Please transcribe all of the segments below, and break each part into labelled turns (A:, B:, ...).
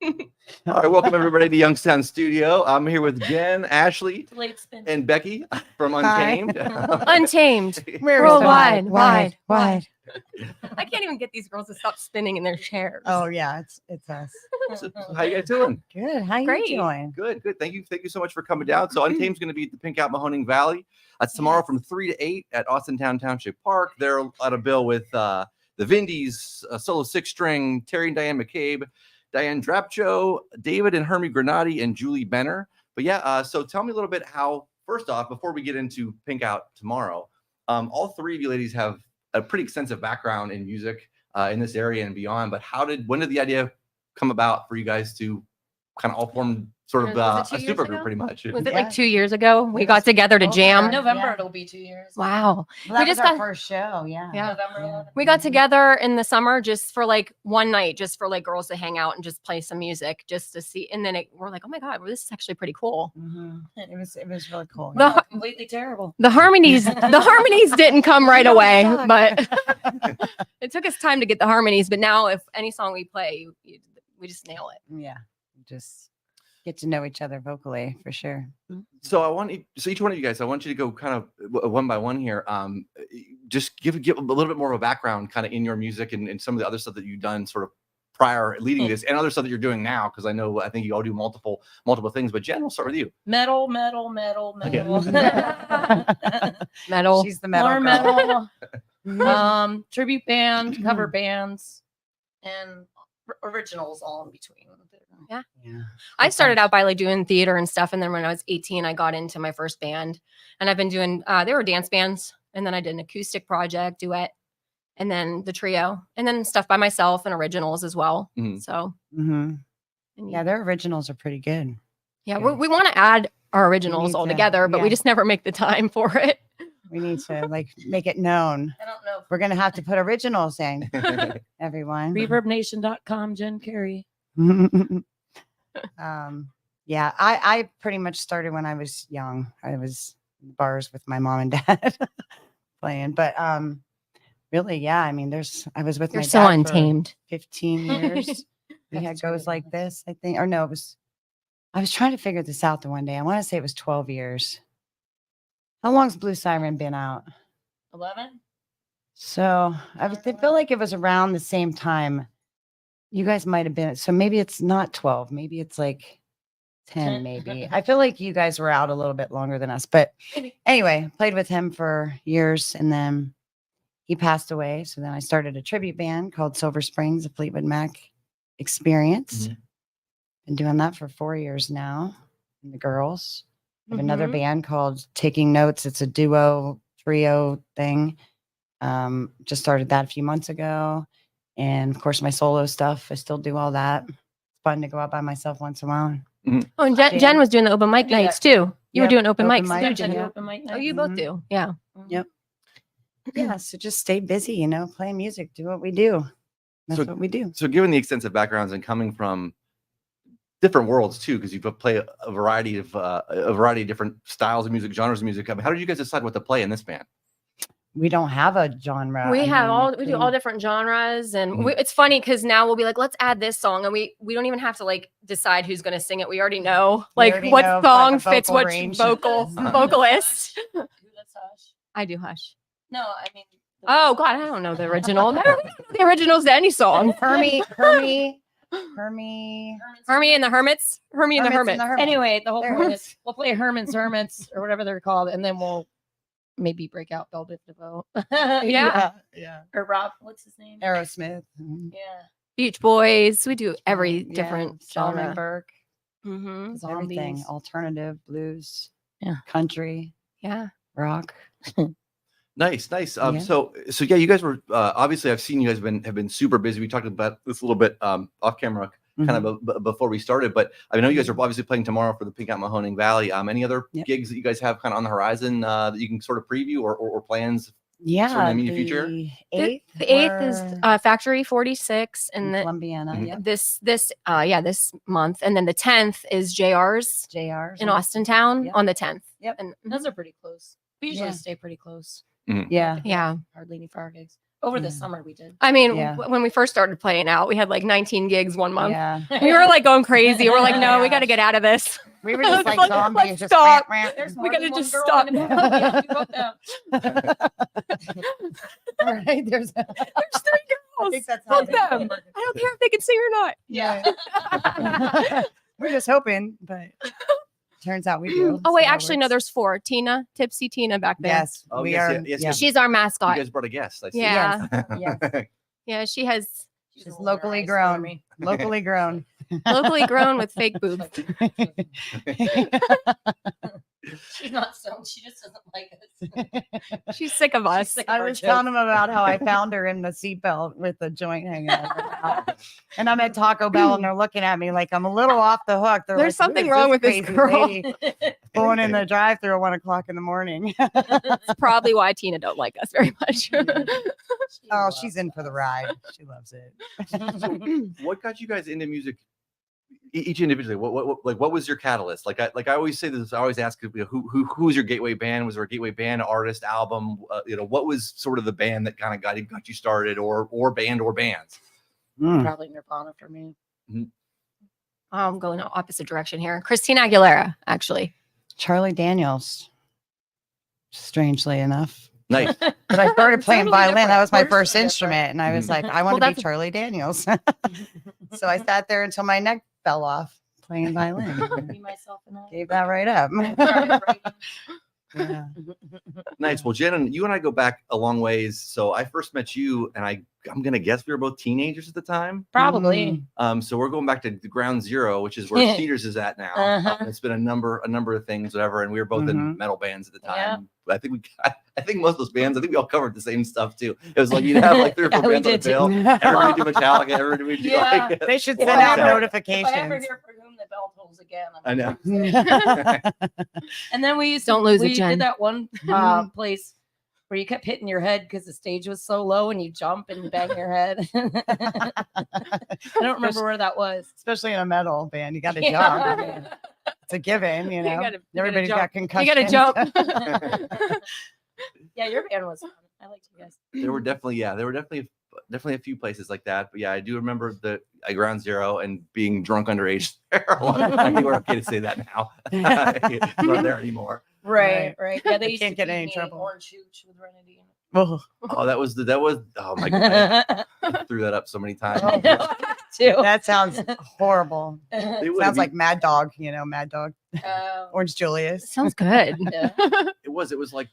A: All right, welcome everybody to Youngstown Studio. I'm here with Jen, Ashley, and Becky from Untamed.
B: Untamed.
C: Worldwide.
B: Wide.
C: Wide.
B: I can't even get these girls to stop spinning in their chairs.
C: Oh yeah, it's us.
A: So, how you guys doing?
C: Good. How
B: Great.
C: you doing?
A: Good. Thank you so much for coming down. So Untamed's going to be at the Pink Out Mahoning Valley. That's tomorrow from 3 to 8 at Austintown Township Park. They're at a bill with the Vindys, solo six-string, Terry and Diane McCabe, Diane Drapcho, David and Hermie Granati, and Julie Benner. But yeah, so tell me a little bit how, first off, before we get into Pink Out tomorrow, all three of you ladies have a pretty extensive background in music in this area and beyond. But when did the idea come about for you guys to kind of all form sort of a super group, pretty much?
B: Was it like 2 years ago? We got together to jam.
D: November, it'll be 2 years.
B: Wow.
C: Well,
B: We just
C: our
B: got-
C: first show. Yeah.
D: November 11th.
B: We got together in the summer just for like one night, just for like girls to hang out and just play some music, just to see. And then we're like, oh my God, well, this is actually pretty cool.
C: Mhm. It was really cool.
B: The,
D: Oh, completely terrible.
B: the harmonies didn't come right away, but it took us time to get the harmonies. But now, if any song we play, we just nail it.
C: Yeah. Just get to know each other vocally for sure.
A: So each one of you guys, I want you to go kind of one by one here. Just give a little bit more of a background kind of in your music and some of the other stuff that you've done sort of prior leading this and other stuff that you're doing now. Cause I think you all do multiple things, but Jen, we'll start with you.
D: Metal.
B: Metal.
C: She's the metal.
D: More
C: girl.
D: metal. Tribute band, cover bands, and originals all in between.
C: Yeah.
B: I started out by like doing theater and stuff. And then when I was 18, I got into my first band and I've been doing, they were dance bands. And then I did an acoustic project, duet, and then the trio, and then stuff by myself and originals as well.
A: Mhm.
B: So,
C: Mhm.
B: and
C: Yeah, their originals are pretty good.
B: yeah, we want to add our originals
C: need
B: all
C: to,
B: together, but we
C: yeah.
B: just never make the time for it.
C: We need to like make it known.
D: I don't know.
C: We're gonna have to put originals in, everyone.
D: ReverbNation.com, Jen Carey.
C: Yeah, I pretty much started when I was young. I was in bars with my mom and dad playing, but really, yeah, I mean, I was with
B: You're
C: my
B: so
C: dad for
B: untamed.
C: 15 years. We had goes like this, I think, or no, I was trying to figure this out the one day. I want to say it was 12 years. How long's Blue Siren been out?
D: 11.
C: So I feel like it was around the same time. You guys might have been. So maybe it's not 12. Maybe it's like 10, maybe. I feel like you guys were out a little bit longer than us. But anyway, played with him for years and then he passed away. So then I started a tribute band called Silver Springs, a Fleetwood Mac experience.
A: Mhm.
C: Been doing that for 4 years now. And the girls. I have another
B: Mhm.
C: band called Taking Notes. It's a duo, trio thing. Just started that a few months ago. And of course, my solo stuff, I still do all that. It's fun to go out by myself once in a while.
B: Oh, and Jen was doing the open mic
D: I do that
B: nights too. You were
C: Yep,
B: doing open
C: open
B: mics
C: mic,
B: too,
D: Yeah,
B: Jen.
C: yeah.
D: open mic
B: Oh,
D: night.
B: you both do. Yeah.
C: Yep. Yeah. So just stay busy, playing music, do what we do. That's
A: So-
C: what we do.
A: So given the extensive backgrounds and coming from different worlds too, because you play a variety of different styles of music, genres of music. I mean, how did you guys decide what to play in this band?
C: We don't have a genre.
B: We
C: I
B: have
C: mean,
B: we do all different genres, and
A: Mhm.
B: it's funny because now we'll be like, let's add this song, and we don't even have to like decide who's going to sing it. We already know
C: We
B: like
C: already
B: what
C: know
B: song
C: the
B: fits
C: vocal
B: which
C: range.
B: vocalist.
D: Who does Hush?
B: I do Hush.
D: No, I mean.
B: Oh God, I don't know the original. I don't know the originals to any song.
C: Hermie
B: Hermie and the Hermits. Hermie and the
C: Hermits
B: Hermits.
C: and the Hermits.
D: Anyway, the whole
C: There
D: point
C: it
D: is we'll play Hermits or whatever they're called, and then we'll maybe break out Belle Biv DeVoe.
B: Yeah.
C: Yeah.
D: Or Rob, what's his name?
C: Aerosmith. Mhm.
D: Yeah.
B: Beach Boys. We do every
C: Yeah,
B: different
C: Solomon
B: genre.
C: Burke,
B: Mm-hmm.
C: everything,
D: Zombies.
C: alternative, blues,
D: Yeah.
C: country,
B: Yeah.
C: rock.
A: Nice.
C: Yeah.
A: So yeah, you guys were obviously I've seen you guys have been super busy. We talked about this a little bit off camera, kind of before we started, but I know you guys are obviously playing tomorrow for the Pink Out Mahoning Valley. Any other
C: Yep.
A: gigs that you guys have kind of on the horizon that you can sort of preview or plans?
C: Yeah,
A: Sort of in the future?
C: the
B: The
C: 8th.
B: 8th is
C: we're
B: Factory 46,
C: in
B: and the,
C: Columbiana.
A: Mhm.
C: Yep.
B: this month, and then the 10th is JR's
C: JR's
B: in Austintown
C: Yep.
B: on the 10th.
C: Yep.
B: And
D: Those are pretty close. We usually
C: Yeah.
D: stay pretty close.
C: Yeah.
B: yeah,
D: Hardly any fire gigs. Over the
C: Yeah.
D: summer we did.
B: I mean,
C: Yeah.
B: when we first started playing out, we had like 19 gigs one month.
C: Yeah.
B: We were like going crazy. We're like, no, we
C: Yeah.
B: got to get out of this.
C: We were just like
B: Let's
C: zombies. Just
B: stop.
D: There's
B: We
D: more
B: gotta
D: than one
B: just
D: girl
B: stop.
D: in the band. We have to go down.
C: All right. There's
B: There's 3
C: I
B: girls.
C: think that's how
B: Fuck
C: they
B: them. I don't care if they can sing or not.
D: Yeah.
C: We're just hoping, but turns out we do.
B: Oh wait,
C: so that
B: actually no,
C: works.
B: there's 4. Tina, Tipsy Tina back there.
C: Yes,
A: Oh,
C: we
A: yes,
C: are.
A: yeah, yes,
C: yeah.
A: yes.
B: She's our
A: You
B: mascot.
A: guys brought a guest. I see.
B: Yeah.
C: Yes.
B: Yeah, she has
C: She's
D: rolling her
C: locally
D: eyes for
C: grown.
D: me.
C: Locally grown.
B: locally grown with fake boobs.
D: She's not stoned. She just doesn't like us.
B: She's sick of us.
D: sick.
C: I
D: Our
C: was
D: jokes.
C: telling them about how I found her in the seatbelt with the joint hanging out of her mouth. And I'm at Taco Bell and they're looking at me like I'm a little off the hook. They're
B: There's
C: like, "Who
B: something
C: is
B: wrong with this
C: crazy
B: girl."
C: lady Going in the drive-through at 1 o'clock in the morning.
B: That's probably why Tina don't like us very much.
C: Oh, she's in for the ride. She loves it.
A: What got you guys into music? Each individually, what was your catalyst? Like I always say this. I always ask, who was your gateway band? Was there a gateway band, artist, album? What was sort of the band that kind of got you started, or band or bands?
D: Probably Nirvana for me.
B: I'm going the opposite direction here. Christina Aguilera, actually.
C: Charlie Daniels, strangely enough.
A: Nice.
C: But I started playing
D: Totally
C: violin.
D: different.
C: That was my
D: Totally
C: first
D: different.
C: instrument. And I was like, I
B: Well,
C: want to be
B: that's-
C: Charlie Daniels. So I sat there until my neck fell off playing violin.
D: Me, myself, and I.
C: Gave that right up.
D: Started writing.
C: Yeah.
A: Nice. Well, Jen, you and I go back a long ways. So I first met you, and I'm gonna guess we were both teenagers at the time.
D: Probably.
A: So we're going back to the ground zero, which is where Cedars is at now.
D: Uh-huh.
A: It's been a number of things, whatever, and we were both in metal bands at the time. I think most of those bands, I think we all covered the same stuff too. It was like you'd have like 3 or 4
D: Yeah, we
A: bands on the
D: did too.
A: bill. Everybody do Metallica. Everybody would do
D: Yeah.
A: like.
C: They should
D: If
C: send
D: I
C: out
D: ever-
C: notifications.
D: If I ever hear for whom the bell tolls again,
A: I know.
D: And then we used
B: Don't lose it,
D: we
B: Jen.
D: did that one place where you kept hitting your head because the stage was so low and you jump and bang your head. I don't remember where that was.
C: Especially in a metal band, you got to
D: Yeah.
C: jump. It's a given, you know.
B: gotta
C: Everybody's
B: jump.
C: got concussions.
B: You gotta jump.
D: Yeah, your band was fun. I liked you guys.
A: There were definitely a few places like that. But yeah, I do remember the Ground Zero and being drunk underage there. I think we're okay to say that now. Not there anymore.
D: Right. Yeah, they
C: You
D: used
C: can't
D: to
C: get
D: feed
C: any
D: me
C: trouble.
D: Orange hooch with Granati.
C: Oh,
A: Oh, that was oh my god, I threw that up so many times.
D: Too.
C: that sounds horrible.
A: It would
C: Sounds
A: be-
C: like Mad Dog, Mad Dog. Orange Julius.
B: Sounds good.
D: Yeah.
A: it was like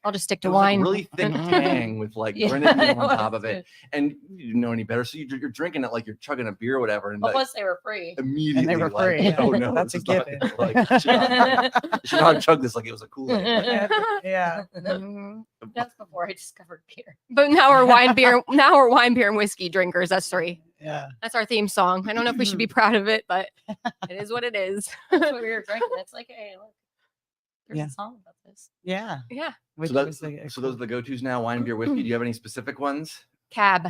B: I'll just stick
A: it
B: to
A: was like
B: wine.
A: really thick tang with like
D: Yeah,
A: grenadine
D: it
A: on top
D: was
A: of it, and you didn't know any better, so you're drinking it like you're chugging a beer or whatever, and
D: But
A: like,
D: plus they were free.
A: immediately
C: were
A: like,
C: free.
A: oh no,
C: That's
A: this
C: a
A: is not-
C: given.
A: like, I should not have chugged this like it was a Kool-Aid.
C: Yeah.
D: That's before I discovered beer.
B: But now we're wine beer. Now we're wine beer and whiskey drinkers. That's 3.
C: Yeah.
B: That's our theme song. I don't know if we should be proud of it, but it is what it is.
D: That's what we were drinking. It's like, hey, look, there's
C: Yeah.
D: a song about this.
C: Yeah.
B: Yeah.
C: Which
A: So,
C: was the
A: so those are the go-tos now: wine, beer, whiskey. Do you have any specific ones?
B: Cab.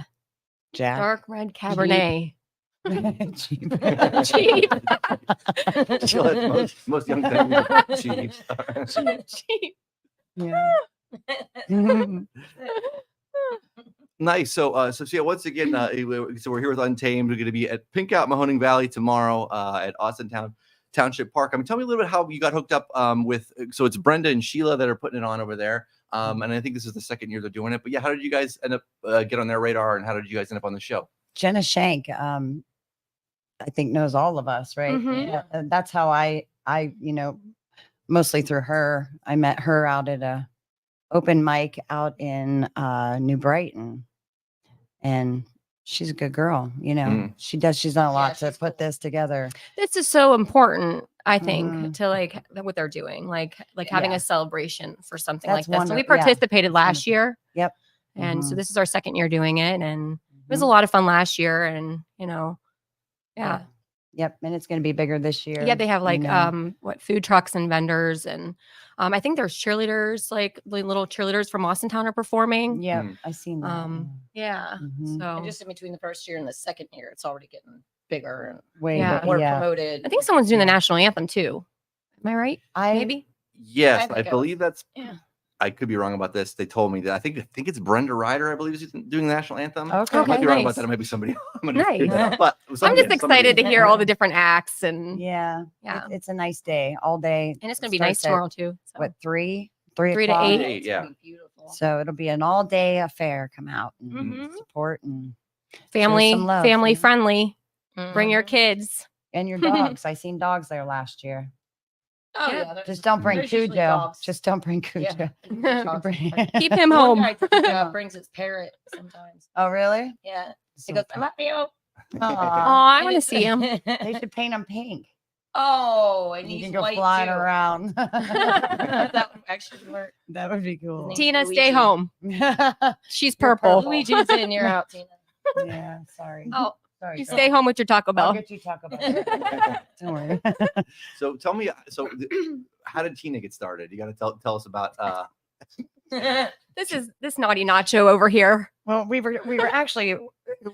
C: Jack.
B: Dark red Cabernet.
C: Cheap.
B: Cheap.
A: She'll let most young things cheap.
B: Cheap.
C: Yeah.
A: Nice. So yeah, once again, so we're here with Untamed. We're going to be at Pink Out Mahoning Valley tomorrow at Austintown Township Park. I mean, tell me a little bit how you got hooked up with. So it's Brenda and Sheila that are putting it on over there, and I think this is the second year they're doing it. But yeah, how did you guys end up get on their radar, and how did you guys end up on the show?
C: Jenna Shank, I think knows all of us, right?
B: Mhm.
C: Yeah, that's how I, mostly through her. I met her out at a open mic out in New Brighton, and she's a good girl. She's done a lot to
D: she's
C: put this together.
B: This is so important, I think,
C: Mhm.
B: to like what they're doing, like having
C: Yeah.
B: a celebration for something
C: That's
B: like this. So we
C: wonder- yeah,
B: participated
C: that's
B: last
C: wonderful.
B: year.
C: Yep.
B: And so
C: Mhm.
B: this is our second year doing it. And it was a
C: Mhm.
B: lot of fun last year. And, yeah.
C: Yep, and it's going to be bigger this year.
B: Yeah, they have like
C: know.
B: food trucks and vendors, and I think there's cheerleaders, like the little cheerleaders from Austintown are performing.
C: Yeah,
A: Mm.
C: I seen that.
B: Yeah.
C: Mhm.
B: So
D: And just in between the first year and the second year, it's already getting bigger and
C: Way,
B: yeah.
C: but
D: more
C: yeah.
D: promoted.
B: I think someone's doing the national anthem too. Am I right?
C: I
B: Maybe.
A: Yes,
D: I
A: I
D: think
A: believe that's.
D: Yeah.
A: I could be wrong about this. They told me that I think it's Brenda Ryder, I believe, is doing the national anthem.
C: Okay.
A: I might be wrong about
B: nice.
A: that. It might be somebody. I'm gonna
B: Nice.
A: figure that out, but
B: I'm
A: somebody-
B: just excited to hear all the different acts and
C: Yeah.
B: Yeah.
C: It's a nice day, all day.
B: it's gonna
C: It
B: be nice
C: starts at,
B: tomorrow too. So.
C: What, 3
B: 3 to
C: o'clock?
B: 8.
A: Eight, yeah.
D: Beautiful.
C: So it'll be an all day affair. Come out and
B: Mhm.
C: support and
B: Family
C: some love,
B: family
C: yeah.
B: friendly. Bring your
D: Mhm.
B: kids.
C: and your dogs. I seen dogs there last year.
D: Oh
B: Yeah.
D: yeah.
C: Just don't bring
D: There's usually
C: Cujo.
D: dogs.
C: Just don't bring
D: Yeah.
C: Cujo.
D: Dogs.
C: Bring-
B: Keep him
D: One
B: home.
D: guy brings his parrot sometimes.
C: Oh, really?
D: Yeah. He
C: So
D: goes, I love you.
B: Oh,
C: Aw.
B: I want to see him.
C: They should paint them pink.
D: Oh, and
C: You
D: he's
C: can go
D: white
C: flying
D: too.
C: around.
D: that would actually work.
C: That would be cool.
D: name-
B: Tina,
D: Luigi.
B: stay home. She's purple.
D: Luigi's in, you're out, Tina.
C: Yeah, sorry.
B: Oh,
C: Sorry.
B: you
C: girl.
B: stay home with your Taco
C: I'll
B: Bell.
C: get you Taco Bell. Don't worry.
A: So tell me, how did Tina get started? You got to tell us about.
B: This is this naughty nacho over here.
C: Well, we were actually, it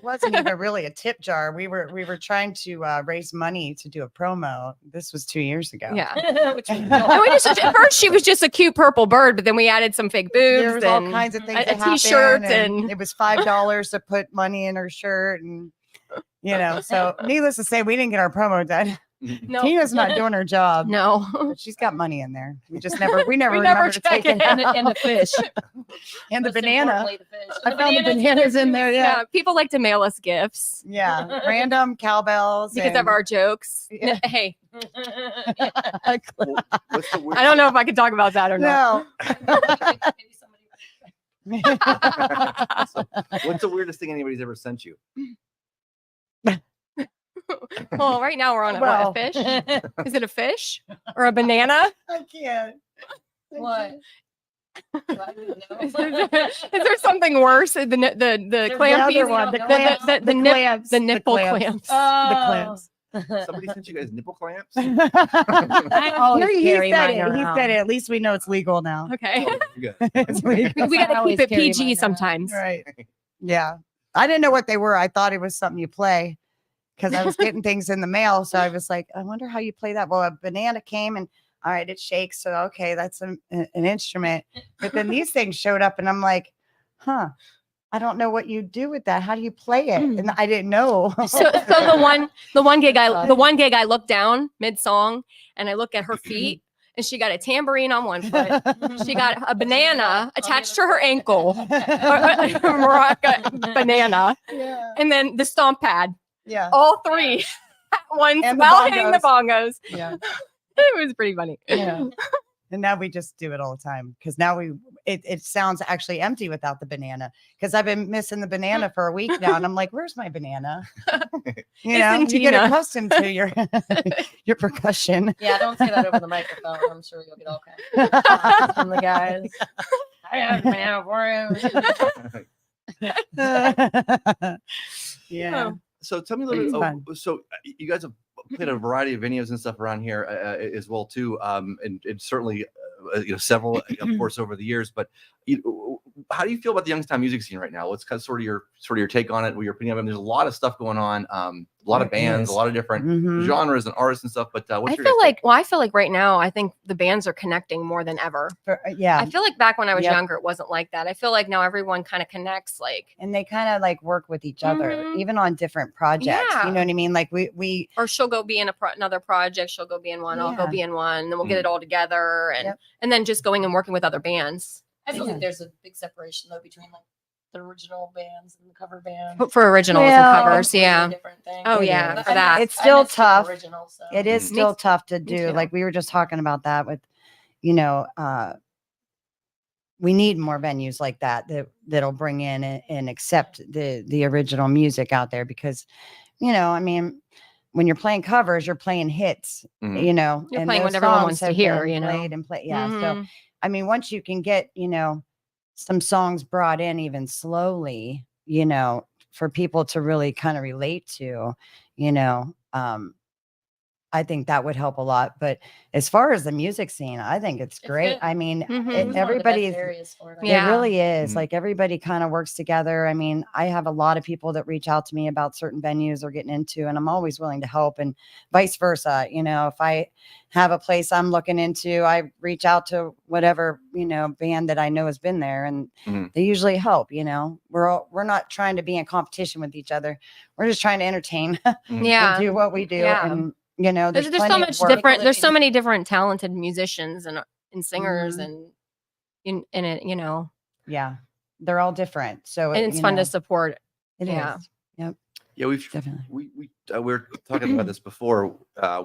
C: wasn't even really a tip jar. We were trying to raise money to do a promo. This was 2 years ago.
B: Yeah.
D: Which was
B: And we just, at first she was just a cute purple bird, but then we added some fake boobs
C: There was all
B: and
C: kinds of things.
B: a
C: that happened,
B: t-shirt and-
C: it was $5 to put money in her shirt, and so needless to say, we didn't get our promo done.
B: no,
C: Tina's not doing her job.
B: no.
C: But she's got money in there. We never
B: never
C: remember to
B: check
C: take it
B: it.
C: out.
D: and the fish.
C: And the
D: Most
C: banana.
D: importantly, the fish.
C: I found the bananas in there.
B: Yeah.
C: Yeah.
B: People like to mail us gifts
C: Yeah. Random cowbells.
B: because of
C: and-
B: our jokes.
C: Yeah.
B: Hey,
A: What's the weird?
B: I don't know if I can talk about that or not.
D: Maybe somebody-
A: So, what's the weirdest thing anybody's ever sent you?
B: Well, right now we're on
C: Well.
B: a fish. Is it a fish or a banana?
C: I can't.
D: What?
B: Is there something worse? The
D: There's
B: clam
C: the
B: piece?
C: other one, the
D: The-
C: clamps,
B: the
C: the
B: nip-
C: clamps,
B: the nipple
C: clamps.
B: clamps.
C: The clamps.
A: Somebody sent you guys nipple clamps?
D: I always
C: he
D: carry
C: said
D: mine
C: it. He
D: around.
C: said it. At least we know it's legal now.
B: Okay.
A: Oh, you're good.
C: It's legal.
B: We
D: I
B: got to
D: always
B: keep it
D: carry mine
B: PG
D: around.
B: sometimes.
C: Right. Yeah. I didn't know what they were. I thought it was something you play because I was getting things in the mail. So I was like, I wonder how you play that. Well, a banana came and all right, it shakes. So, okay, that's an instrument. But then these things showed up and I'm like, huh, I don't know what you do with that. How do you play it? And I didn't know.
B: So the one gig I looked down mid song and I look at her feet and she got a tambourine on one foot. She got a banana attached to her ankle, a maraca banana,
C: Yeah.
B: and then the stomp pad.
C: Yeah.
B: All three at once
C: And the
B: while hitting the bongos.
C: Yeah.
B: It was pretty funny.
C: Yeah. And now we just do it all the time because now it sounds actually empty without the banana because I've been missing the banana for a week now and I'm like, where's my banana?
B: It's
C: You know,
B: in
C: you get
B: Tina.
C: accustomed to your your percussion.
D: Yeah, don't say that over the microphone. I'm sure you'll get all kinds of comments from the guys. I have a banana for you.
C: Yeah.
B: Oh.
A: So tell me a little
C: It's
A: bit.
C: fun.
A: So you guys have played a variety of venues and stuff around here as well too, and certainly several, of course, over the years. But how do you feel about the Youngstown music scene right now? What's kind of sort of your take on it? What you're putting up? I mean, there's a lot of stuff going on, a lot of
C: There
A: bands,
C: is.
A: a lot of different
C: Mhm.
A: genres and artists and stuff. But what's
B: I
A: your
B: feel
A: guys' take?
B: like I feel like right now I think the bands are connecting more than ever.
C: Yeah.
B: I feel like back when I was
C: Yep.
B: younger it wasn't like that. I feel like now everyone kind of connects like
C: And they kind of like work with each other,
B: Mhm.
C: even on different projects.
B: Yeah.
C: You know what I mean? Like we
B: or she'll go be in another project, she'll go be in one, I'll go
C: Yeah.
B: be in one, then we'll get it all together and
C: Yep.
B: and then just going and working with other bands.
D: I feel
C: Yeah.
D: like there's a big separation though between like the original bands and the cover bands.
B: But for originals
C: Well,
B: and covers,
D: Completely
B: yeah.
D: different thing.
B: Oh
C: It
B: yeah,
C: is.
B: for that.
C: It's still
D: miss the
C: tough.
D: original, so.
C: it is
A: Mhm.
C: still tough to
B: me
C: do.
B: too.
C: Like we were just talking about that with, we need more venues like that'll bring in and accept the original music out there because, I mean, when you're playing covers, you're playing hits,
A: Mhm.
B: You're
C: and
B: playing
C: those
B: what everyone
C: songs
B: wants to
C: have
B: hear,
C: been
B: you know?
C: played and play. Yeah. So
B: Mhm.
C: I mean, once you can get, some songs brought in even slowly, for people to really kind of relate to, I think that would help a lot. But as far as the music scene, I think it's great.
D: good.
C: I mean,
B: Mhm.
D: It's one of the best
C: everybody's.
D: areas for it.
B: Yeah.
C: It really is.
A: Mhm.
C: Like everybody kind of works together. I mean, I have a lot of people that reach out to me about certain venues they're getting into, and I'm always willing to help, and vice versa. You know, if I have a place I'm looking into, I reach out to whatever, band that I know has been there, and
A: Mhm.
C: they usually help. We're not trying to be in competition with each other. We're just trying to entertain
A: Mhm.
B: Yeah.
C: and do what we do.
B: Yeah.
C: And
B: There's so
C: plenty of
B: much
C: work.
B: different. There's so
D: living.
B: many different talented musicians and singers
C: Mhm.
B: and in it,
C: Yeah, they're all different. So
B: and it's fun to support.
C: It
B: Yeah.
C: is. Yep,
A: Yeah,
C: definitely.
A: we were talking about this before.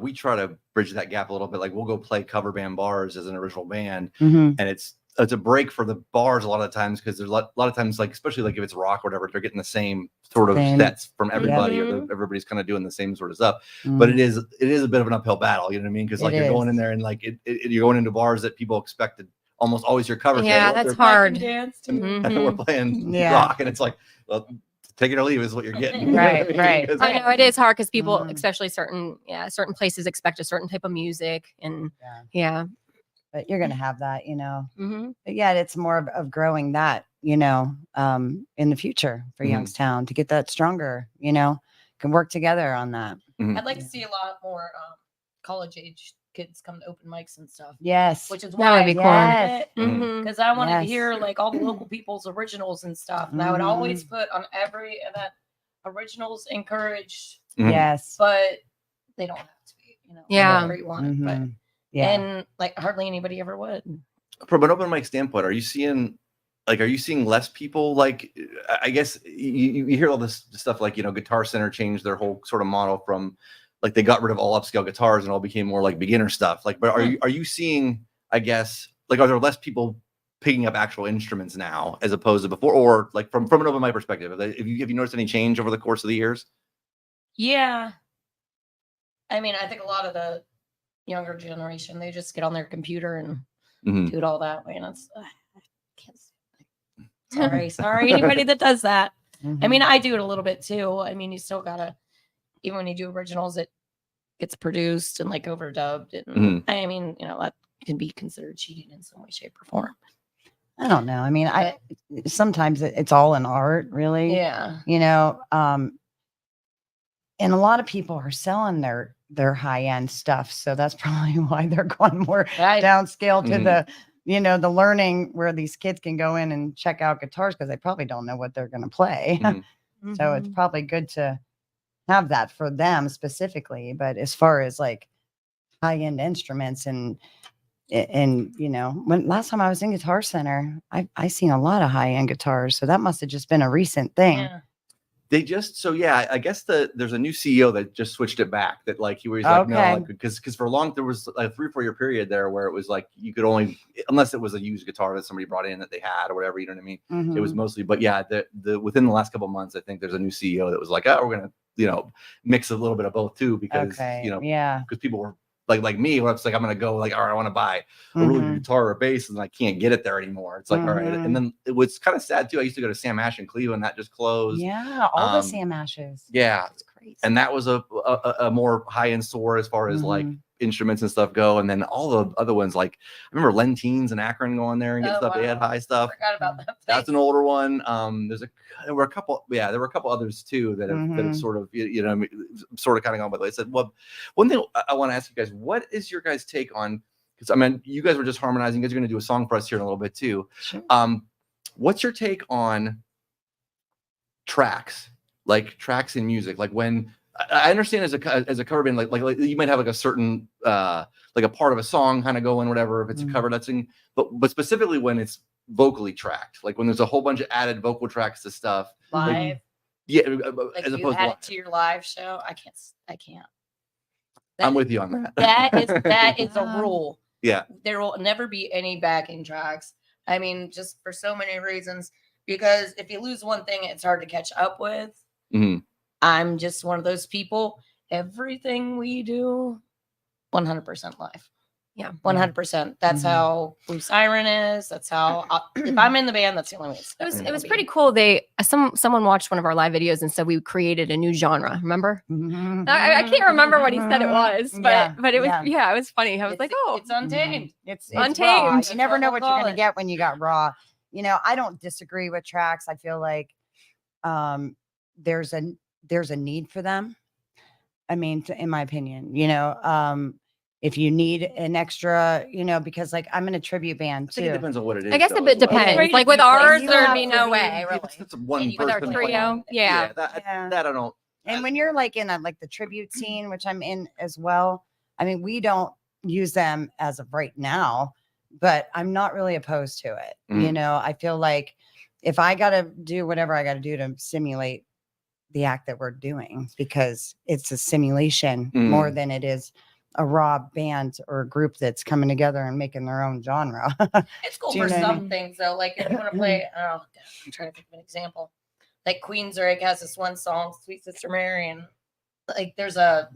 A: We try to bridge that gap a little bit. Like we'll go play cover band bars as an original band,
C: Mhm.
A: and it's a break for the bars a lot of times because there's a lot of times, like especially like if it's rock or whatever, they're getting the same sort of
C: Same.
A: sets from everybody, or
B: Mhm.
A: everybody's kind of doing the same sort of stuff. But it is a bit of an uphill battle. You know what I mean? Because like
C: It
A: you're going in
C: is.
A: there and like you're going into bars that people expected almost always your covers.
B: Yeah,
A: They're-
B: that's
A: they're-
B: hard.
D: Dance too.
B: Mhm.
A: We're playing
C: Yeah.
A: rock, and it's like, well, take it or leave is what you're getting. You know what I
C: Right,
A: mean?
C: right.
A: 'Cause-
B: I know it is hard because people,
C: Mhm.
B: especially certain places, expect a certain type of music, and
C: Yeah.
B: yeah.
C: But you're gonna have that,
B: Mm-hmm.
C: But yeah, it's more of growing that, in the future for
A: Mhm.
C: Youngstown to get that stronger, can work together on that.
A: Mhm.
D: I'd like to see a lot more college age kids come to open mics and stuff,
C: Yes.
D: which is
B: That
D: why
B: would be cool.
C: Yes.
B: Mm-hmm.
D: because I wanted to
C: Yes.
D: hear like all the local people's originals and stuff. And I would always
C: Mhm.
D: put on every event originals encouraged,
A: Mhm.
C: Yes.
D: but they don't have to be,
B: Yeah.
D: whatever you want. But
C: Mhm. Yeah.
D: and like hardly anybody ever would.
A: From an open mic standpoint, are you seeing less people? Like, I guess you hear all this stuff like, Guitar Center changed their whole sort of model from like they got rid of all upscale guitars and all became more like beginner stuff. Like, but are you seeing, I guess, like, are there less people picking up actual instruments now as opposed to before, or like from an open mic perspective? Have you noticed any change over the course of the years?
D: Yeah. I mean, I think a lot of the younger generation, they just get on their computer and
A: Mhm.
D: do it all that way. And it's, I can't. Sorry, anybody that does that. I mean, I do it a little bit too. I mean, you still gotta, even when you do originals, it gets produced and like overdubbed. And
A: Mhm.
D: I mean, that can be considered cheating in some way, shape, or form.
C: I don't know. I mean, sometimes it's all an art, really.
D: Yeah.
C: And a lot of people are selling their high end stuff, so that's probably why they're going more
D: Right.
C: downscale to
A: Mhm.
C: the learning where these kids can go in and check out guitars because they probably don't know what they're going to play.
A: Mhm.
C: So it's probably good to have that for them specifically. But as far as like high end instruments and when last time I was in Guitar Center, I seen a lot of high end guitars, so that must have just been a recent thing.
D: Yeah.
A: They just I guess there's a new CEO that just switched it back. That like he was like no,
C: Okay.
A: like because for a long there was a 3-4 year period there where it was like you could only, unless it was a used guitar that somebody brought in that they had or whatever, you know what I mean. It was
C: Mhm.
A: mostly, but yeah, the within the last couple of months, I think there's a new CEO that was like, oh, we're gonna mix a little bit of both too because
C: Okay. Yeah.
A: because people were like me, where it's like I'm gonna go like, all right, I want to buy a really good
C: Mhm.
A: guitar or a bass, and I can't get it there anymore. It's like, all right,
C: Mhm.
A: and then it was kind of sad too. I used to go to Sam Ash in Cleveland, that just closed.
C: Yeah, all the
A: Um,
C: Sam Ashes.
A: Yeah,
C: It's crazy.
A: and that was a more high end store as far as like
C: Mhm.
A: instruments and stuff go. And then all the other ones, like I remember Lentines and Akron going there and get
D: Oh,
A: stuff. They had
D: wow.
A: high stuff.
D: Forgot about that.
A: That's an older one. There were a couple others too that have
C: Mhm.
A: sort of sort of kind of gone by the way. I said, well, one thing I want to ask you guys, what is your guys' take on? Because I mean, you guys were just harmonizing. You guys are going to do a song for us here in a little bit too.
C: Sure.
A: What's your take on tracks, like tracks in music? Like when I understand as a cover band, like you might have like a certain like a part of a song kind of going whatever if it's a
C: Mhm.
A: cover that's in, but specifically when it's vocally tracked, like when there's a whole bunch of added vocal tracks to stuff.
D: Live.
A: Yeah,
D: Like
A: as
D: you
A: opposed
D: add
A: to
D: it to your live show. I can't.
A: I'm with you on that.
D: That is a
C: Um,
D: rule.
A: Yeah.
D: There will never be any backing tracks. I mean, just for so many reasons. Because if you lose one thing, it's hard to catch up with.
A: Mhm.
D: I'm just one of those people. Everything we do, 100% live.
B: Yeah.
D: 100%. That's
C: Mhm.
D: how Blue Siren is. That's how if I'm in the band, that's the only way.
B: It was pretty cool. Someone watched one of our live videos and said we created a new genre. Remember?
C: Mhm.
B: I can't remember what he said it was, but it was
C: yeah.
B: it was funny. I was like, oh,
D: it's Untamed.
C: It's
B: Untamed.
C: raw. You
B: That's
C: never
D: what
C: know
D: we'll
C: what you're
D: call
C: going to
D: it.
C: get when you got raw. You know, I don't disagree with tracks. I feel like there's a need for them. I mean, in my opinion, you know, if you need an extra, you know, because like I'm in a tribute band
A: I think it
C: too.
A: depends on what it is.
B: I guess
A: though,
B: it
A: as well.
B: depends.
D: Great
B: Like
D: if
B: with
D: you play-
B: ours,
C: you
B: there'd
C: have
B: be
C: to
B: no
C: be-
B: way,
A: If
B: really.
A: it's just one
D: With our
A: person
B: trio,
A: playing,
B: yeah.
C: Yeah.
A: that I don't.
C: And when you're like in like the tribute scene, which I'm in as well, I mean, we don't use them as of right now, but I'm not really opposed to it. You
A: Mhm.
C: know, I feel like if I got to do whatever I got to do to simulate the act that we're doing, because it's a simulation more than it is a raw band or a group that's coming together and making their own genre.
D: It's cool
C: Do you
D: for
C: know what I
D: some
C: mean?
D: things though. Like if you want to play, I'm trying to think of an example. Like Queensryche has this one song, "Sweet Sister Mary," and like there's a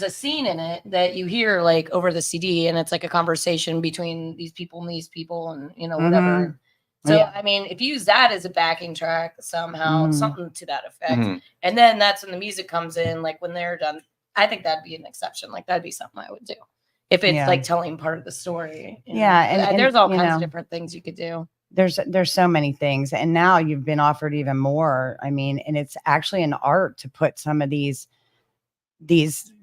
D: scene in it that you hear like over the CD, and it's like a conversation between these people and these people, and you know whatever. So
C: Yeah.
D: I mean, if you use that as a backing track somehow,
C: Mhm.
D: something to that effect,
A: Mhm.
D: and then that's when the music comes in. Like when they're done, I think that'd be an exception. Like that'd be something I would do if it's
C: Yeah.
D: like telling part of the story. you know.
C: Yeah, and
D: there's all
C: you
D: kinds
C: know,
D: of different things you could do.
C: there's so many things, and now you've been offered even more. I mean, and it's actually an art to put some of these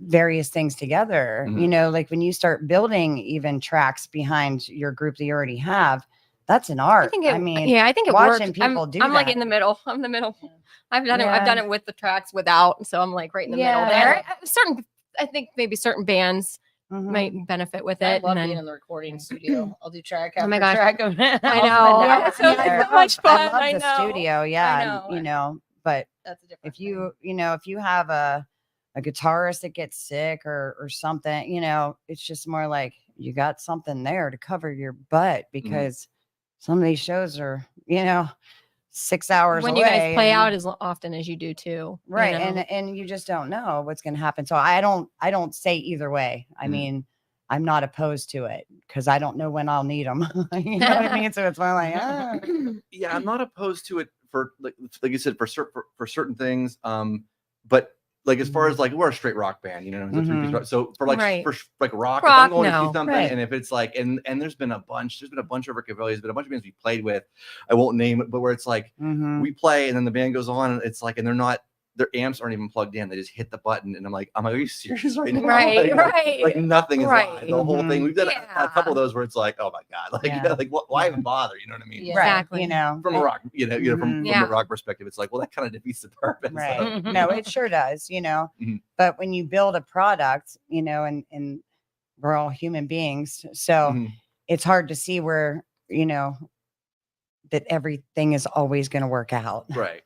C: various things together.
A: Mhm.
C: You know, like when you start building even tracks behind your group that you already have, that's an art.
B: I think
C: I mean,
B: I think it
C: watching
B: works.
C: people do
B: I'm like
C: that.
B: in the middle. I'm the middle.
D: Yeah.
B: I've done it. I've done it with the tracks without, so I'm like right in the middle
C: Yeah.
B: there. I think maybe certain bands
C: Mhm.
B: might benefit with
D: I
B: it.
D: love
B: and
D: being
B: then,
D: in the recording studio. I'll do track
B: Oh
D: after
B: my gosh.
D: track of it.
B: I
D: I'll
B: know.
D: spend
C: Yeah,
D: hours
B: So
D: in there.
B: so much fun.
C: I love
B: I
C: the
B: know.
C: studio. Yeah.
B: know.
C: You know, but
D: That's a different
C: if you have a guitarist that gets sick or something, you know, it's just more like you got something there to cover your butt, because some of these shows are, you know, 6 hours
B: when
C: away,
B: you guys play
C: and-
B: out as often as you do too. you
C: right,
B: know?
C: and you just don't know what's going to happen. So I don't say either way. I mean, I'm not opposed to it because I don't know when I'll need them. You know what I mean? So it's more like,
A: Yeah, I'm not opposed to it for like you said for certain things. But like as far as like we're a straight rock band, you know, it's a three-piece
C: Mhm.
A: rock. So for like
B: Right.
A: for like rock, if
B: Rock,
A: I'm going to
B: no.
A: see something,
C: Right.
A: and if it's like and there's been a bunch of Rickabilly's, there's been a bunch of bands we played with. I won't name it, but where it's like
C: mhm.
A: we play and then the band goes on and it's like and their amps aren't even plugged in. They just hit the button and I'm like, are you serious right now?
B: Right,
A: Like,
B: right.
A: like nothing is
B: Right.
A: live. The whole thing. We've done a
B: Yeah.
A: couple of those where it's like, oh my god, like
C: Yeah.
A: like why even bother? You know what I mean?
D: Yeah.
C: Right.
B: Exactly.
C: You know,
A: From a rock, from
B: Yeah.
A: the rock perspective, it's like, well, that kind of defeats the purpose.
C: right.
A: of-
C: No, it sure does, you know.
A: Mhm.
C: But when you build a product, you know, and we're all human beings, so
A: Mhm.
C: it's hard to see where, you know, that everything is always going to work out,
A: Right.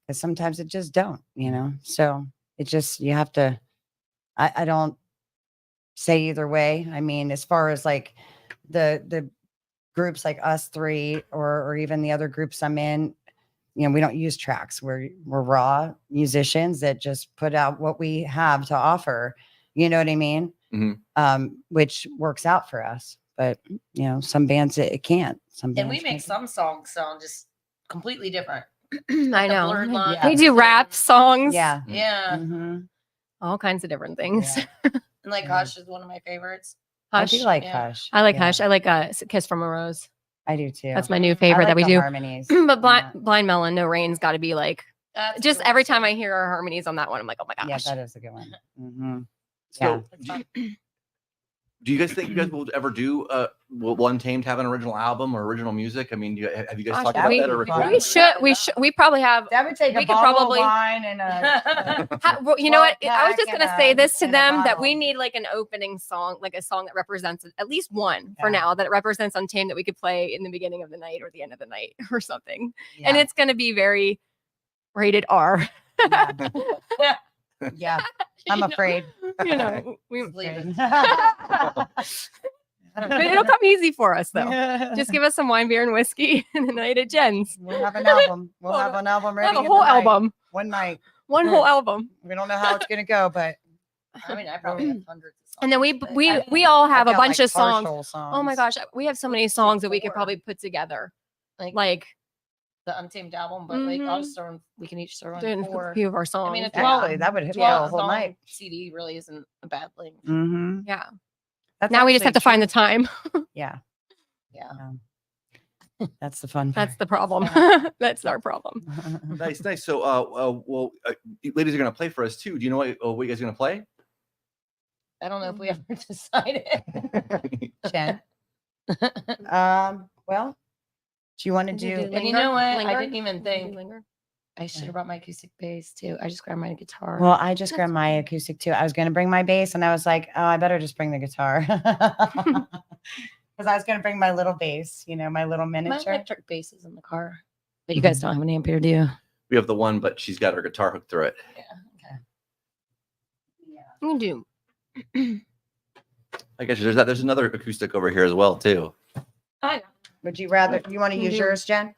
C: because sometimes it just don't, you know. So it just, you have to, I don't say either way. I mean, as far as like the groups like us three or even the other groups I'm in, you know, we don't use tracks. We're raw musicians that just put out what we have to offer. You know what I mean? Which works out for us. But you know, some bands it can't. Some bands
D: And we make
C: can't.
D: some songs sound just completely different.
B: I
D: The
B: know.
D: blurred
C: lines
B: They do
D: and-
B: rap songs.
C: Yeah.
D: Yeah.
C: Mhm.
B: All kinds of different things.
C: Yeah.
D: And like
C: Yeah.
D: Hush is one of my favorites.
C: I
B: Hush.
C: do like
D: yeah.
C: Hush.
B: I like
C: Yeah,
B: Hush. I like Kiss from a Rose.
C: I do too.
B: That's my new
C: I
B: favorite
C: like
B: that we
C: the
B: do.
C: harmonies.
B: But
C: Yeah.
B: Blind Melon, No Rain's got to be like,
D: That's a
B: just
D: good one,
B: every
D: too.
B: time I hear our harmonies on that one, I'm like, oh my
C: Yeah,
B: gosh.
C: that is a good one. Mhm.
A: So,
D: That's fun.
A: do you guys think you guys will ever do will Untamed have an original album or original music? I mean, have you guys
B: Gosh,
A: talked about
C: we-
A: that or
C: we
A: recorded?
B: We should. We probably have.
C: That would take
B: We
C: a
B: could
C: bottle
B: probably-
C: of wine and a
B: Well, you know what? I
C: 12-pack
B: was just
C: and
B: gonna say this to
C: and a
B: them that
C: bottle.
B: we need like an opening song, like a song that represents at least one for
C: Yeah.
B: now that represents Untamed that we could play in the beginning of the night or the end of the night or something.
C: yeah.
B: And it's gonna be very rated R.
C: yeah. Yeah. I'm afraid.
B: You know, we,
D: Leave it.
B: but it'll come easy for us though. Just give us some wine, beer, and whiskey and the night at Jen's.
C: We'll have an album. We'll
B: We'll
C: have an album
B: We'll
C: ready.
B: have a
C: in the
B: whole
C: night.
B: album,
C: One night.
B: one whole album.
C: We don't know how it's gonna go, but
D: I mean, I probably have hundreds of
B: And then
C: but
B: we all have
C: I've
B: a
C: got,
B: bunch
C: like,
B: of songs.
C: partial
B: Oh my
C: songs.
B: gosh, we have so many
D: We did
B: songs that we could
D: 4.
B: probably put together.
D: Like
B: Like
D: the Untamed album, but like I'll just throw in, we can each throw in
B: doing a
D: 4.
B: few of our songs.
D: I mean, a
C: Actually,
D: 12,
C: that would fill a
D: 12
C: whole
D: song
C: night.
D: CD really isn't a bad thing.
C: Mm-hmm.
B: yeah.
C: That's
B: Now we just have to
C: actually
B: find the
C: true.
B: time.
C: Yeah,
D: Yeah.
C: that's the fun
B: That's
C: part.
B: the problem.
D: Yeah.
B: That's our problem.
A: Nice, nice. So, well, you ladies are gonna play for us too. Do you know what you guys are gonna play?
D: I don't know if we ever decided.
C: Jen. Well, do you want to
B: Did you
C: do?
B: do
D: And you
B: Linger?
D: know what? I
B: Linger?
D: didn't even
B: Did you do
D: think
B: Linger?
D: I should have brought my acoustic bass too. I just grabbed my guitar.
C: Well, I just
B: That's
C: grabbed my acoustic too. I was going to bring my bass, and I was like, oh, I better just bring the guitar. Because I was going to bring my little bass, my little
D: my
C: miniature.
D: electric bass is in the car. But you guys don't have an amp here, do you?
A: We have the one, but she's got her guitar hooked through it.
D: Yeah. Okay.
B: You do.
A: I guess there's another acoustic over here as well too.
D: I know.
C: Would you rather? You want to use
B: Mhm.
C: yours, Jen?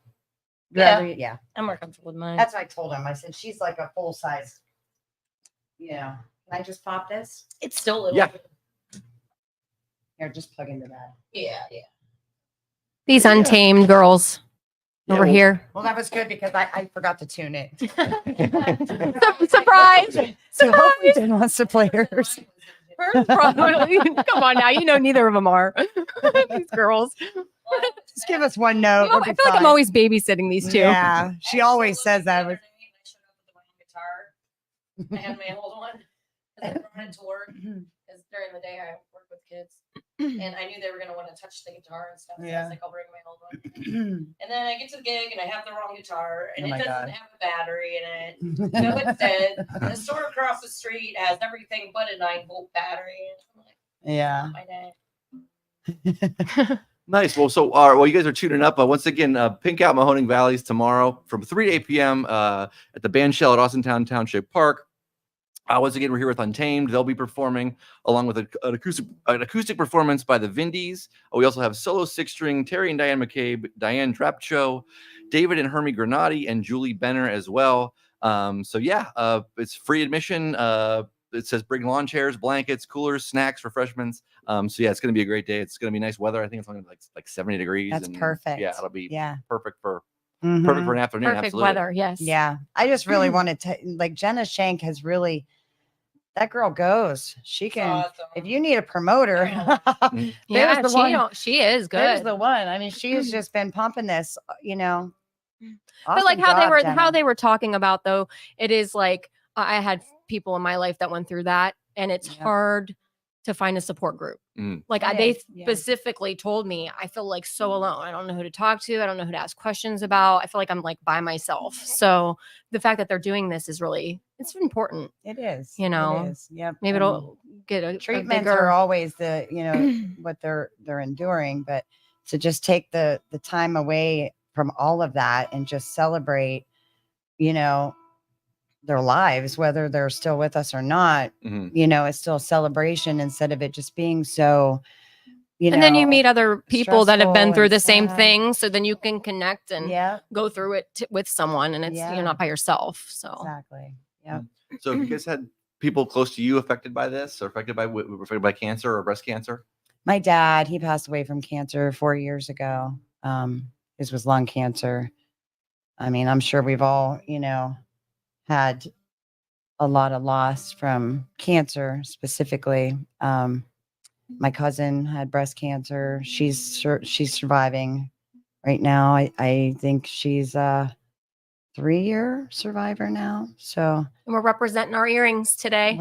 D: Yeah.
C: Yeah.
D: I'm more comfortable with mine.
C: That's what I told him. I said she's like a full size. Can I just pop this?
D: It's still little.
A: Yeah.
C: Here, just plug into that.
D: Yeah.
B: These
A: Yeah.
B: Untamed girls
A: Yeah,
B: over
A: well-
B: here.
C: Well, that was good because I forgot to tune it.
B: Surprise!
C: So hopefully Jen wants to play hers.
B: Probably. Come on now. You know neither of them are. These girls.
C: Just give us one note.
B: I feel like I'm always babysitting these two.
C: Yeah, she always says that.
D: I showed up with the wrong guitar. I had my old one. 'Cause I brought it to work because during the day I work with kids, and I knew they were gonna want to touch the guitar and stuff. So I
C: Yeah.
D: was like, I'll bring my old one. And then I get to the gig and I have the wrong guitar, and
C: Oh
D: it
C: my
D: doesn't
C: God.
D: have a battery in it. No, it's dead. The store across the street has everything but a 9-volt battery. And I'm like,
C: Yeah.
D: my day.
A: Nice. Well, so well, you guys are tuning up. Once again, Pink Out Mahoning Valley is tomorrow from 3 to 8 p.m. At the band shell at Austintown Township Park. Once again, we're here with Untamed. They'll be performing along with an acoustic performance by the Vindys. We also have solo 6-string Terry and Diane McCabe, Diane Drapcho, David and Hermie Granati, and Julie Benner as well. So yeah, it's free admission. It says bring lawn chairs, blankets, coolers, snacks, refreshments. So yeah, it's going to be a great day. It's going to be nice weather. I think it's only like 70 degrees.
C: That's
A: and
C: perfect.
A: Yeah, it'll be
C: Yeah.
A: perfect for
C: Mhm.
A: an afternoon.
B: Perfect
A: absolutely.
B: weather. Yes.
C: Yeah. I just really wanted to, like, Jenna Shank has really, that girl goes. She
D: It's
C: can,
D: awesome.
C: if you need a promoter,
B: Yeah.
C: there's the one.
B: She is
C: There's
B: good.
C: the one. I mean, she's just been pumping this,
B: But like
C: Awesome
B: how
C: job,
B: how
C: Jenna.
B: they were talking about though, it is like I had people in my life that went through that, and it's
C: Yeah.
B: hard to find a support group.
A: Mm.
B: Like
C: It
B: they
C: is, yeah.
B: specifically told me I feel like so alone. I don't know who to talk to. I don't know who to ask questions about. I feel like I'm like by myself. So the fact that they're doing this is it's important.
C: It is.
B: You know,
C: It is. Yep.
B: Maybe
C: I mean,
B: it'll get a
C: treatments
B: bigger,
C: are always the what they're enduring, but to just take the time away from all of that and just celebrate their lives, whether they're still with us or not,
A: Mhm.
C: it's still a celebration instead of it just being so
B: and then you meet other people that have been
C: stressful
B: through
C: and
B: the same
C: sad.
B: thing, so then you can connect and
C: yeah,
B: go through it with someone, and
C: Yeah.
B: you're not by yourself. So
C: exactly. Yeah.
A: So have you guys had people close to you affected by this, or affected by cancer or breast cancer?
C: My dad, he passed away from cancer 4 years ago. His was lung cancer. I mean, I'm sure we've all, had a lot of loss from cancer specifically. My cousin had breast cancer. She's surviving right now. I think she's a 3-year survivor now. So
B: and we're representing our earrings today.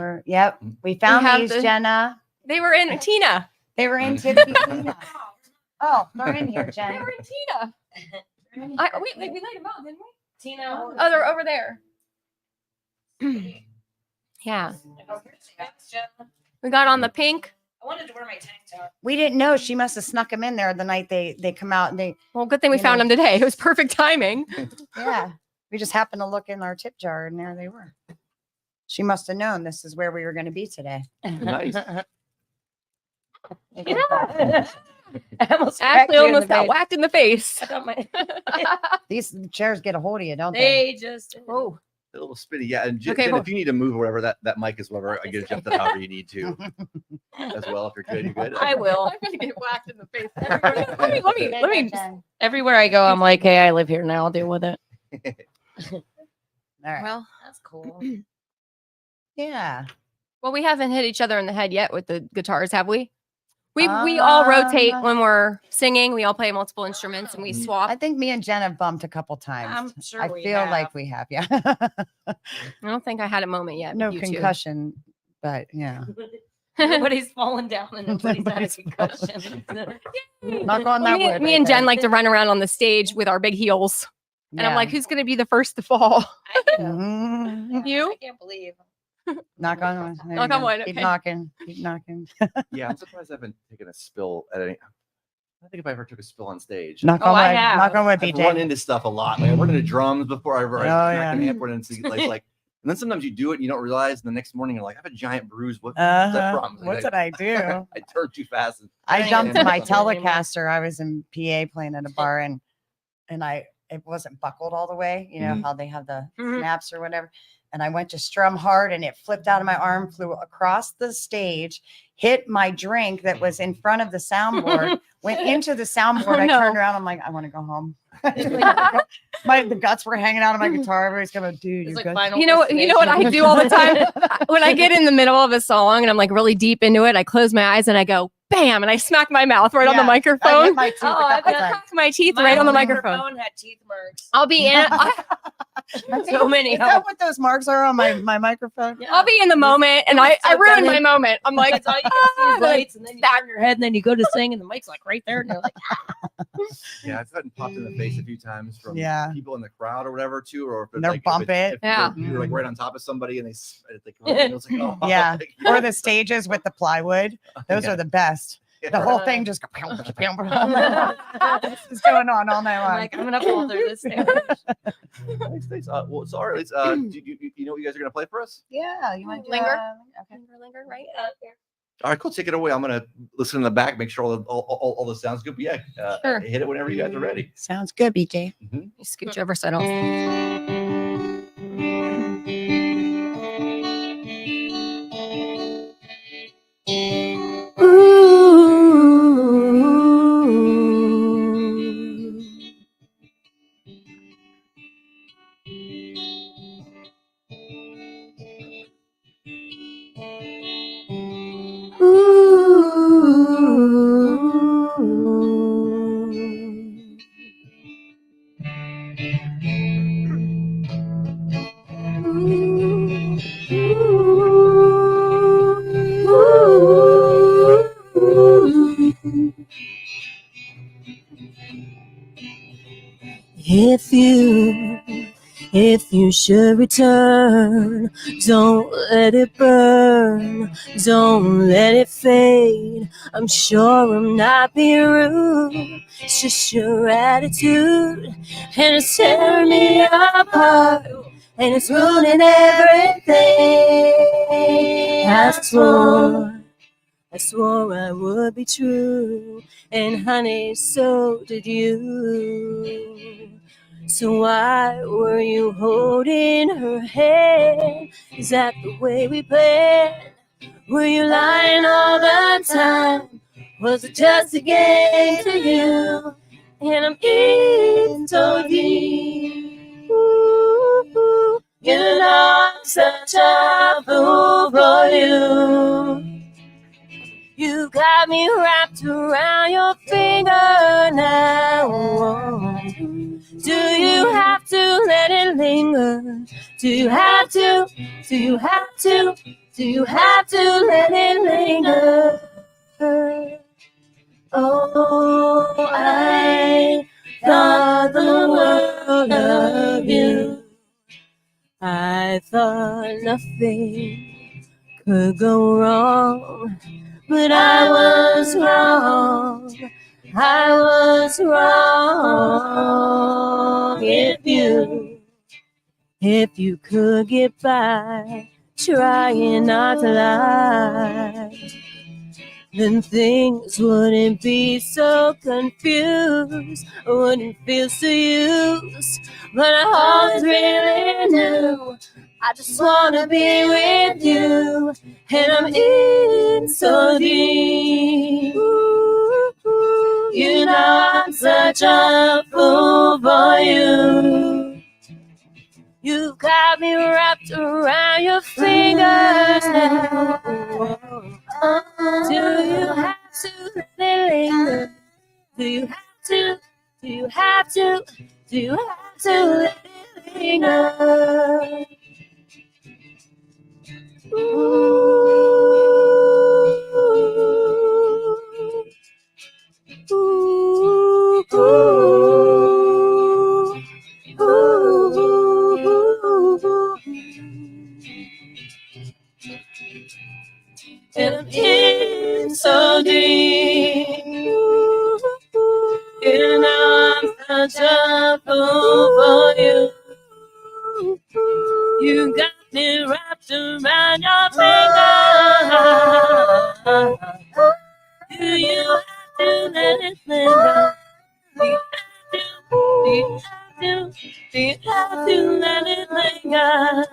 C: we found
B: have
C: these,
B: the-
C: Jenna.
B: They were in Tina.
C: They were in Tiffany. Oh, they're in here,
B: They
C: Jen.
B: were in Tina. We laid them out, didn't we?
D: Tina.
B: Oh, they're over there. Yeah,
D: Thanks, Jen.
B: we got on the pink.
D: I wanted to wear my tank top.
C: We didn't know. She must have snuck them in there the night they come out, and
B: Well, good thing we
C: You
B: found
C: know.
B: them today. It was perfect timing.
C: yeah, we just happened to look in our tip jar, and there they were. She must have known this is where we were going to be today.
A: Nice.
B: Yeah.
D: I almost
B: Ashley
D: you in
B: almost
D: the
B: got
D: face.
B: whacked in the face.
D: I thought my
C: These chairs get a hold of you, don't they?
D: they just
B: Oh,
A: A little spinny, yeah. And
B: Okay,
A: Jen,
B: cool.
A: if you need to move or whatever, that mic is whatever. I get adjusted however you need to as well. If you're good, you're good.
D: I will.
B: I'm gonna get whacked in the face.
D: Let me. Everywhere I go, I'm like, hey, I live here now. I'll deal with it.
C: All right.
B: Well,
D: That's cool.
C: Yeah.
B: well, we haven't hit each other in the head yet with the guitars, have we? We all rotate when we're singing. We all play multiple instruments and we swap.
C: I think me and Jen have bumped a couple times.
D: I'm sure
C: I
D: we
C: feel
D: have.
C: like we have. Yeah.
B: I don't think I had a moment yet.
C: No
B: with you two.
C: concussion, but yeah.
D: Nobody's fallen down and nobody's had a
C: Nobody's
D: concussion.
C: Knock on that
B: me,
C: wood.
B: me
C: right
B: and Jen
C: there.
B: like to run around on the stage with our big heels. And I'm
C: Yeah.
B: like, who's going to be the first to fall?
D: I do.
C: Mhm.
B: You?
D: I can't believe.
C: Knock on wood. There you
B: Knock on
C: go.
B: wood,
C: Keep
B: okay.
C: knocking. Keep knocking.
A: Yeah, I'm surprised I haven't taken a spill at any. I think if I ever took a spill on stage.
C: Knock
D: Oh,
C: on
D: I
C: wood.
D: have.
C: Knock on wood,
A: I've run
C: BJ.
A: into stuff a lot. Like I run into drums before I ever
C: Oh,
A: smack an
C: yeah.
A: amp, and it's like, and then sometimes you do it and you don't realize, and the next morning you're like, I have a giant bruise. What's that from?
C: What
A: Like,
C: did I do?
A: I turned too fast. And
C: I
D: Right.
C: jumped
A: Yeah.
C: my
A: Something
C: Telecaster. I was in PA playing at a bar and it wasn't buckled all the way. You know
A: Mhm.
C: how they have the
B: Mhm.
C: snaps or whatever. And I went to strum hard and it flipped out of my arm, flew across the stage, hit my drink that was in front of the soundboard, went into the soundboard.
B: Oh,
C: I
B: no.
C: turned around. I'm like, I want to go home. The guts were hanging out of my guitar. Everybody's going, dude,
D: It's
C: you
D: like
C: good?
D: Final
B: You know what I do all the time? When I get in the middle of a song and I'm like really deep into it, I close my eyes and I go, bam, and I smack my mouth right on the
C: Yeah, I hit
B: microphone.
C: my teeth a
D: Oh, I
C: couple
B: I
C: times.
B: crack my teeth
D: My
B: right on the
D: microphone
B: microphone.
D: had teeth marks.
B: I'll be in
D: So many.
C: Is that what those marks are on my microphone?
B: I'll be in the moment and I
D: so
B: ruin
D: good.
B: my moment. I'm like,
D: That's all you can see is
B: like,
D: lights, and then you turn your head, and then you go to sing, and the mic's like right there, and you're like,
A: yeah, I've gotten popped in the face a few times from
C: Yeah.
A: people in the crowd or whatever too, or if it's
C: They're
A: like,
C: bump it.
A: if
B: Yeah.
A: you're like right on top of somebody and they come up and it's like, oh,
C: Yeah.
A: like,
C: Or the stages with the plywood. Those
A: yeah.
C: are the best.
A: Yeah.
C: The whole thing just this is going on all night
D: I'm
C: long.
D: like, I'm gonna fall through this stage.
A: Thanks, thanks. Well, sorry. Do you know what you guys are gonna play for us?
C: Yeah, you want to
B: Linger?
C: Okay.
B: Linger, right?
A: All right, cool. Take it away. I'm gonna listen in the back, make sure all the sounds good. But yeah,
B: Sure.
A: hit it whenever you guys are ready.
C: Sounds good, BJ.
B: You scooch over so I don't.
E: If you should return, don't let it burn, don't let it fade. I'm sure I'm not being rude, it's just your attitude, and it's tearing me apart, and it's ruining everything. I swore I would be true, and honey, so did you. So why were you holding her hand? Is that the way we planned? Were you lying all the time? Was it just a game to you? And I'm in so deep. Ooh, you know I'm such a fool for you. You got me wrapped around your finger now. Do you have to let it linger? Do you have to? Do you have to? Do you have to let it linger? Oh, I thought the world of you. I thought nothing could go wrong. But I was wrong, I was wrong. If you could get by, trying not to lie, then things wouldn't be so confused. I wouldn't feel so used, but I always really knew I just wanna be with you, and I'm in so deep. You know I'm such a fool for you. You got me wrapped around your fingers now. Do you have to let it linger? Do you have to? Do you have to? Do you have to let it linger? And I'm in so deep. You know I'm such a fool for you. You got me wrapped around your finger. Do you have to let it linger? Do you have to? Do you have to let it linger?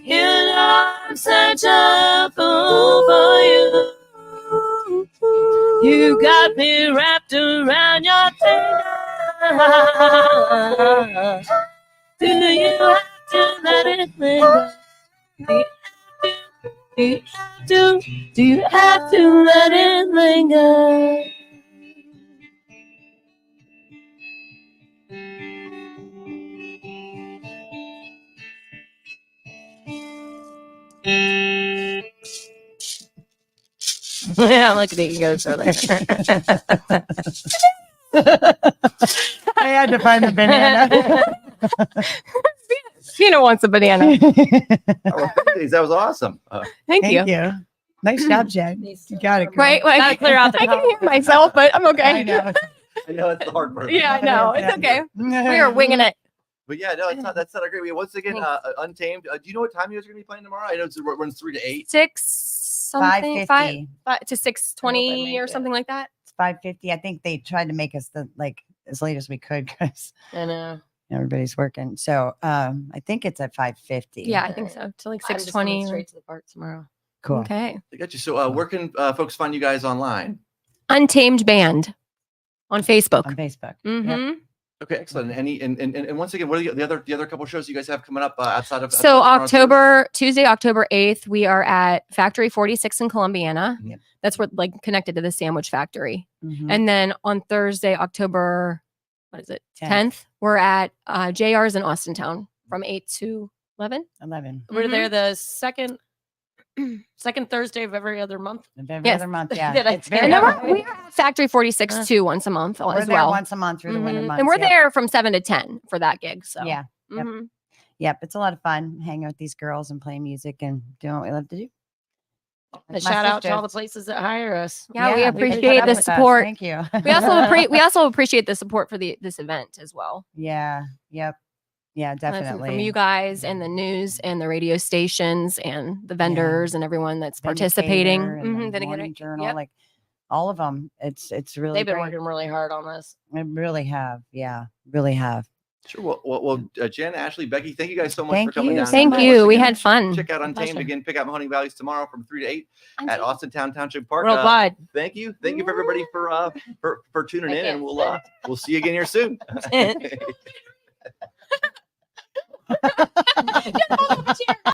E: You know I'm such a fool for you. You got me wrapped around your finger. Do you have to let it linger? Do you have to let it linger?
D: Yeah, look at the egos over there.
C: I had to find the banana.
B: Tina wants a banana.
A: Oh, thanks. That was awesome.
B: Thank you.
C: Nice job, Jen. You got it. girl.
B: Right, well,
D: Gotta clear out the
B: I can
D: cup.
B: hear myself, but I'm okay.
C: I know.
A: I know that's the hard part.
B: Yeah, I know. It's okay. We are winging it.
A: But yeah, no, that's not a great. Once again, Untamed. Do you know what time you guys are going to be playing tomorrow? I know it runs 3 to 8.
B: 6 something,
C: 5:50.
B: 5 to 6:20
D: make
B: or
D: it.
B: something like that.
C: It's 5:50. I think they tried to make us as late as we could because
D: I know.
C: everybody's working. So I think it's at 5:50.
B: Yeah, I think so. To like
D: I'm just coming
B: 6:20.
D: straight to the park tomorrow.
C: Cool.
B: Okay.
A: I got you. So where can folks find you guys online?
B: Untamed Band on Facebook.
C: On Facebook.
B: Mm-hmm.
A: Okay, excellent. And once again, what are the other couple shows you guys have coming up outside of?
B: So
A: outside of
B: Tuesday, October 8th, we are at Factory 46 in Columbiana.
A: Yep.
B: That's where like connected to the sandwich factory.
C: Mhm.
B: And then on Thursday, October, what is it?
C: 10th.
B: 10th, we're at JR's in Austintown from 8 to 11.
C: 11
D: We're there the second Thursday of every other month.
C: of every
B: Yes.
C: other month. Yeah.
D: Did I
C: It's
D: say
C: very
B: And then
D: that
B: we're at Factory 46 too once a month
C: We're
B: as
C: there
B: well.
C: once a month through the winter
B: Mhm.
C: months.
B: And we're
C: yep.
B: there from 7 to 10 for that gig. So
C: Yeah. Yep.
B: Mhm.
C: Yep. It's a lot of fun hanging with these girls and playing music and doing what we love to do.
D: And
C: My
D: shout out to all the
C: sisters.
D: places that hire us.
B: Yeah, we
C: put
B: appreciate
C: up
B: the
C: with us.
B: support.
C: Thank you.
B: We also appreciate the support for this event as well.
C: Yeah. Yep. Yeah, definitely.
B: From you guys and the news and the radio stations and the vendors and everyone that's participating.
C: Vindicator and the
B: Mhm, Vindicator.
C: Morning Journal,
B: Yep.
C: like all of them. It's really
D: They've been
C: great.
D: working really hard on this.
C: I really have. Yeah, really have.
A: Sure. Well, Jen, Ashley, Becky, thank you guys so much
C: Thank
A: for coming
C: you
A: down.
C: so
B: Thank
C: much.
B: you.
A: Once
B: We
A: again,
B: had fun.
A: Check out
D: My
A: Untamed
D: pleasure.
A: again. Pick out Mahoning Valleys tomorrow from 3 to 8 at Austintown Township Park.
D: Worldwide.
A: Thank you for everybody for tuning in, and we'll see you again here soon.